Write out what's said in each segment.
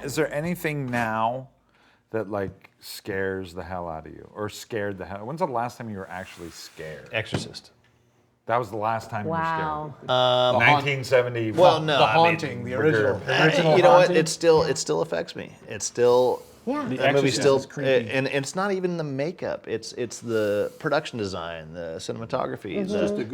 Is there anything now that like scares the hell out of you, or scared the hell? When's the last time you were actually scared? Exorcist. That was the last time you were Wow. scared. 1970. Well, no, The I mean, Haunting, the original. you know what? It still affects me. It's still. Yeah. The The movie Exorcist still, is creepy. and it's not even the makeup. It's the production design, the cinematography,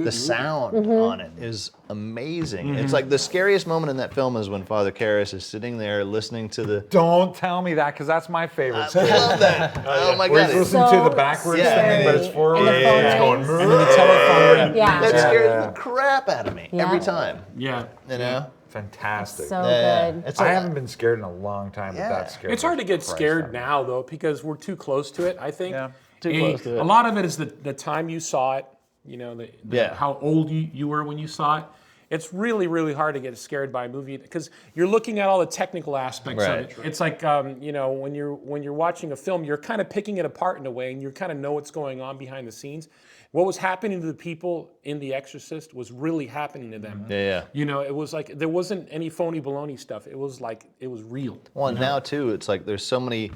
the sound on it is amazing. It's like the scariest moment in that film is when Father Karras is sitting there listening to the. Don't tell me that, because that's my favorite. I love that. Oh my Where god! he's listening to the backwards Yeah. thing, but it's forward. And the phone it's going. rings. And then the telephone ring. Yeah. That Yeah, scares yeah. the crap out of me Yeah. every time. Yeah. You know. Fantastic. So Yeah. good. It's I like- haven't been scared in a long time, but Yeah. that's scary. It's hard to get Christ, scared I'm- now, though, because we're too close to it, I think. Yeah. Too close to it. A lot of it is the time you saw it, you know, Yeah. how old you were when you saw it. It's really, really hard to get scared by a movie because you're looking at all the technical aspects of it. Right. It's like, you know, when you're watching a film, you're kind of picking it apart in a way, and you kind of know what's going on behind the scenes. What was happening to the people in The Exorcist was really happening to them. Yeah. You know, it was like there wasn't any phony baloney stuff. It was like it was real. Well, and now too, it's like there's so many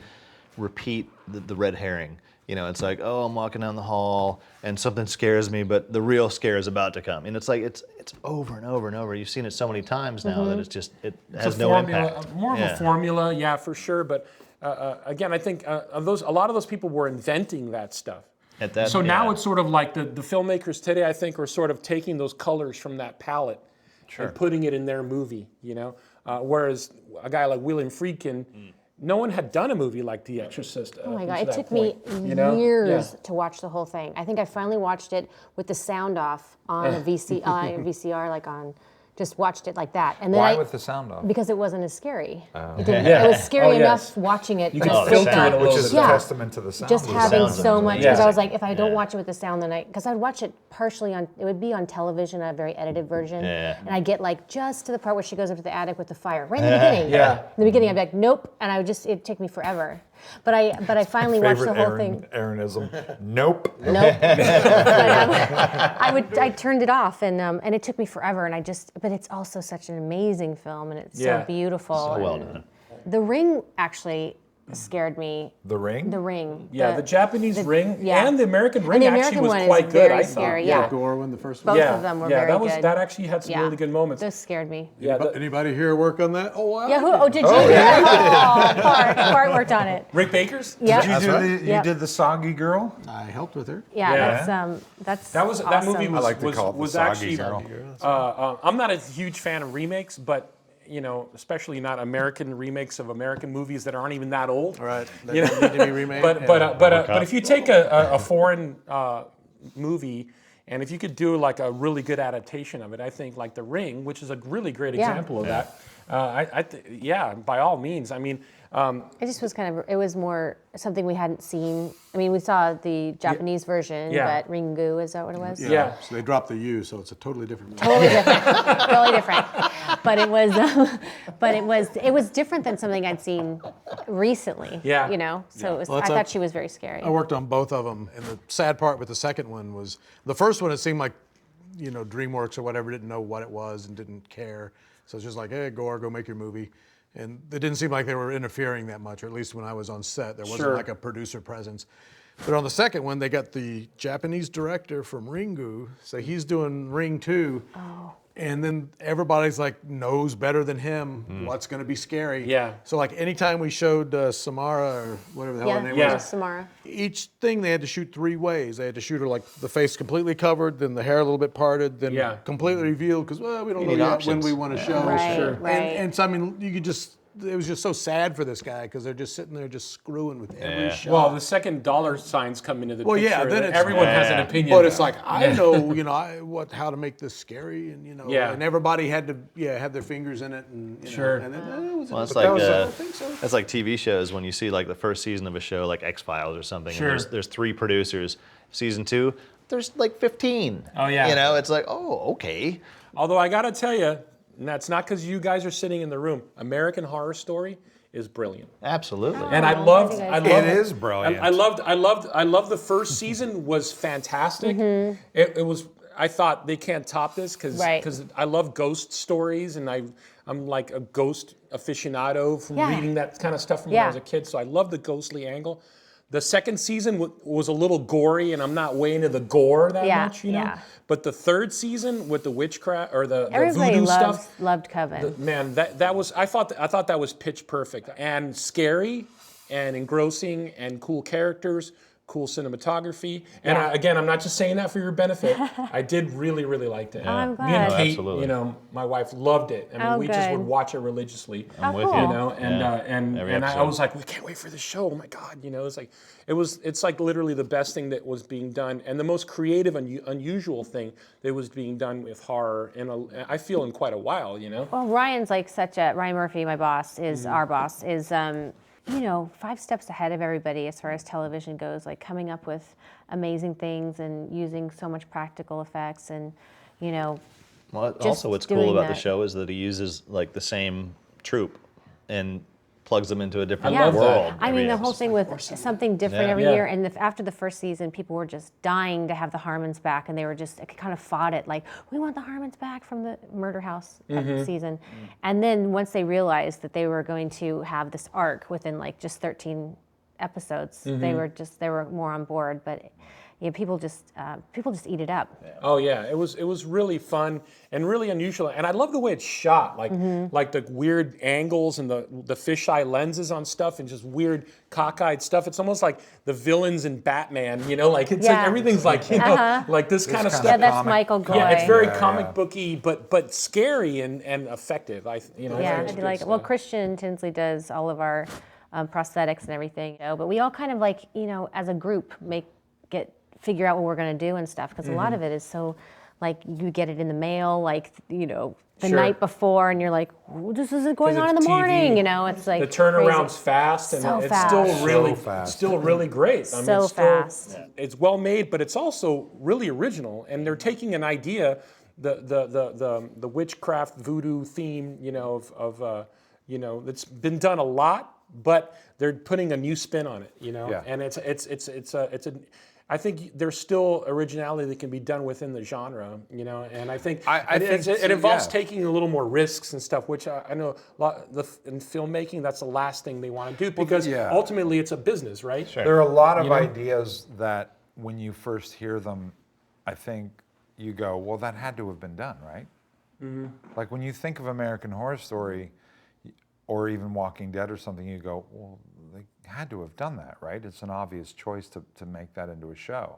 repeat the red herring. You know, it's like, oh, I'm walking down the hall and something scares me, but the real scare is about to come. And it's like it's over and over and over. You've seen it so many times now that it has no impact. More of a formula, yeah, for sure. But again, I think a lot of those people were inventing that stuff. At that, So now it's sort of like the filmmakers today, I think, are sort of taking those colors from that palette and putting it in their movie, you know? Whereas a guy like William Friedkin, no one had done a movie like The Exorcist. Oh my God, it took me years to watch the whole thing. I think I finally watched it with the sound off on a VCR, like on, just watched it like that. And then Why with the sound off? Because it wasn't as scary. It was scary enough watching it. You but can still filter it a Which little is bit. a testament to the sound. Just of the having sound. so much, Yeah. because I was like, if I don't watch it with the sound, then because I'd watch it partially on, it would be on television, a very edited version, and I'd get like just to the part where she goes up to the attic with the fire, right in the beginning. Yeah. In the beginning, I'd be like, nope, and I would just, it'd take me forever. But I finally watched the whole thing. Aaronism. Nope. Nope. But, I turned it off, and it took me forever, and but it's also such an amazing film, and it's so beautiful. so well and done. The Ring actually scared me. The Ring? The Ring. Yeah, the Japanese Ring yeah. and the American Ring the actually American was one quite is good, very I thought. scary, Yeah. yeah. Gore one, the first Both one. of them were very good. That actually had some really good moments. Those scared me. Yeah, Anybody here work on that? Oh, wow. Yeah, did you? Yeah. Bart worked on it. Rick Baker's? Yeah. Did you do Yep. did the Soggy Girl? I helped with her. Yeah, that's That awesome. movie I like to call it the was Soggy actually. Girl. I'm not a huge fan of remakes, but you know, especially not American remakes of American movies that aren't even that old. Right. That You don't know? need to be remade. But if you take a foreign movie, and if you could do like a really good adaptation of it, I think like The Ring, which is a really great example of that. By all means. I mean, It just was kind of, it was more something we hadn't seen. I mean, we saw the Japanese version, Yeah. but Ringu, is that what it was? Yeah. So they dropped the U, so it's a totally different movie. Totally different. Totally different. But it was different than something I'd seen recently. Yeah. You know? So it was, Well, I that's thought she was very scary. I worked on both of them, and the sad part with the second one was the first one. It seemed like, you know, DreamWorks or whatever didn't know what it was and didn't care. So it's just like, hey, go make your movie. And it didn't seem like they were interfering that much, or at least when I was on set, there wasn't Sure. like a producer presence. But on the second one, they got the Japanese director from Ringu, so he's doing Ring 2. Oh. And then everybody's like knows better than him what's going to be scary. Yeah. So like anytime we showed Samara or whatever the hell her name Yeah. was, Samara. each thing they had to shoot 3 ways. They had to shoot her like the face completely covered, then the hair a little bit parted, then completely revealed because we don't know need yet options. when we want to show. Right, Sure. right. And so I mean, you could just. It was just so sad for this guy because they're just sitting there just screwing with every shot. well, the second dollar signs come into the Well, picture. yeah, then it's- everyone has an opinion. But it's like I know, you know, how to make this scary, and you know, Yeah. and everybody had to, have their fingers in it, and you Sure. Know, and then, it was, Well, it's but that like was, I think so. that's like TV shows when you see like the first season of a show like X-Files or something. Sure. And there's 3 producers. Season 2, there's like 15. Oh, yeah. You know, it's like, oh, okay. Although I got to tell you, and that's not because you guys are sitting in the room. American Horror Story is brilliant. Absolutely. And I loved It is brilliant. I loved the first season was fantastic. It was I thought they can't top this because Right. I love ghost stories and I'm like a ghost aficionado from Yeah. reading that kind of stuff from when I was a kid. So I love the ghostly angle. The second season was a little gory, and I'm not way into the gore that much, you know. Yeah. But the third season with the witchcraft or the Everybody voodoo loved, stuff, loved Coven. man, that was I thought that was pitch perfect and scary and engrossing and cool characters, cool cinematography. And Yeah. again, I'm not just saying that for your benefit. I did really, really like it. I'm Me glad. and Kate, Absolutely. you know, my wife loved it. I mean, Oh, we just good. would watch it religiously. I'm with cool. you. You know, and Yeah. Every and I episode. was like, we can't wait for the show. Oh my God, you know, it's like literally the best thing that was being done, and the most creative and unusual thing that was being done with horror I feel in quite a while, you know. Well, Ryan's like Ryan Murphy, my boss, is Mm-hmm. our boss, is, 5 steps ahead of everybody as far as television goes, like coming up with amazing things and using so much practical effects and, Well, just also what's doing cool about the that. show is that he uses like the same troupe and plugs them into a different love that. world. I every mean, the whole episode. thing with something different Yeah. every Yeah. year. And after the first season, people were just dying to have the Harmons back, and they were just kind of fought it, like, we want the Harmons back from the Murder House season. And then once they realized that they were going to have this arc within like just 13 episodes, they were more on board. But people just eat it up. Oh yeah, it was really fun and really unusual, and I love the way it's shot, like the weird angles and the fisheye lenses on stuff, and just weird cockeyed stuff. It's almost like the villains in Batman, you know, like it's like Yeah. everything's like like this kind of kind stuff. of Yeah, that's comic- Michael Goy. Yeah, it's very Yeah, comic yeah. booky, but scary and effective. Yeah, it's I good like it. stuff. Well, Christian Tinsley does all of our prosthetics and everything, but we all kind of like, as a group figure out what we're going to do and stuff, because a lot of it is so, like, you get it in the mail, like, the Sure. night before, and you're like, this isn't going 'Cause on in it's the morning, TV. it's like The turnaround's crazy. fast, and So it's fast. still really, So fast. still really great. I mean, So it's still, fast. It's well made, but it's also really original. And they're taking an idea, the witchcraft voodoo theme, that's been done a lot, but they're putting a new spin on it, Yeah. And it's a. I think there's still originality that can be done within the genre, and I think it involves taking a little more risks and stuff, which I know in filmmaking, that's the last thing they want to do, because ultimately it's a business, right? Sure. There are a lot of ideas that when you first hear them, I think you go, well, that had to have been done, right? Mm-hmm. Like when you think of American Horror Story or even Walking Dead or something, you go, well, they had to have done that, right? It's an obvious choice to make that into a show,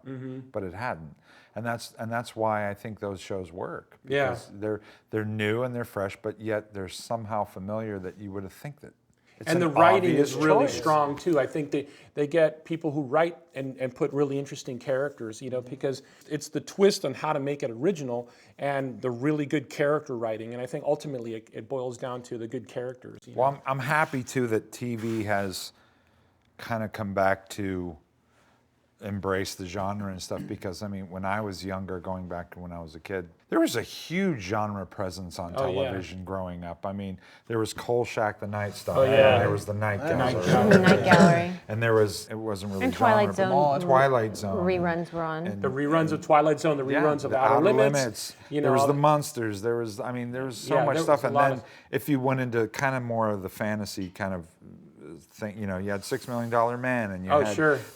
but it hadn't, and that's why I think those shows work, because they're new and they're fresh, but yet they're somehow familiar that you would think that. It's And the an writing obvious is really choice. strong too. I think they get people who write and put really interesting characters, because it's the twist on how to make it original and the really good character writing. And I think ultimately it boils down to the good characters. Well, I'm happy too that TV has kind of come back to embrace the genre and stuff, because I mean, when I was younger, going back to when I was a kid, there was a huge genre presence on television growing up. I mean, there was Kolchak the Night Star, and there was the Night Gallery, The Night Gallery. and it wasn't really And genre, Twilight but Zone. Twilight Zone Reruns were on. The reruns of Twilight Zone, the reruns of the Outer Limits. There was the Monsters. There was so Yeah, much there stuff. was a And lot then of- if you went into kind of more of the fantasy kind of thing, you had $6 Million Man, and you had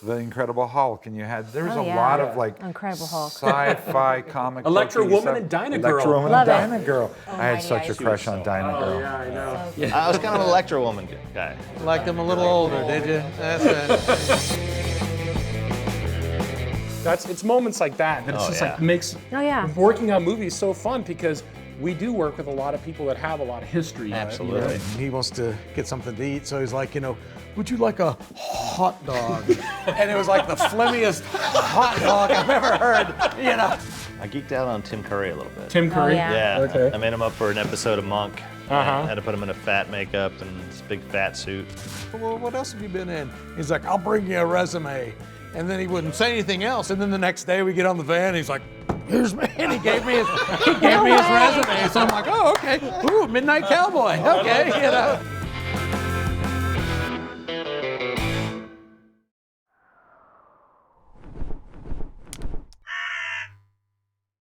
the Incredible Hulk, and there was a lot of like Incredible Hulk. sci-fi comic. Electra booky Woman stuff. and Dinah Girl. Electra Woman Love and it. Dinah Girl. I had Mighty such a Ice. crush on Dinah Girl. Yeah, I know. I was kind of an Electra Woman guy. Like them a little older, did you? That's it. It's moments like that it's just like makes working on movies so fun, because we do work with a lot of people that have a lot of history. Absolutely. He wants to get something to eat, so he's like, would you like a hot dog? And it was like the flimmiest hot dog I've ever heard, I geeked out on Tim Curry a little bit. Tim Curry. yeah. Yeah, Okay. I made him up for an episode of Monk. I had to put him in a fat makeup and this big fat suit. Well, what else have you been in? He's like, I'll bring you a resume. And then he wouldn't say anything else. And then the next day we get on the van, and he's like, here's me. And he gave me his resume. So I'm like, oh, okay. Ooh, Midnight Cowboy. Okay,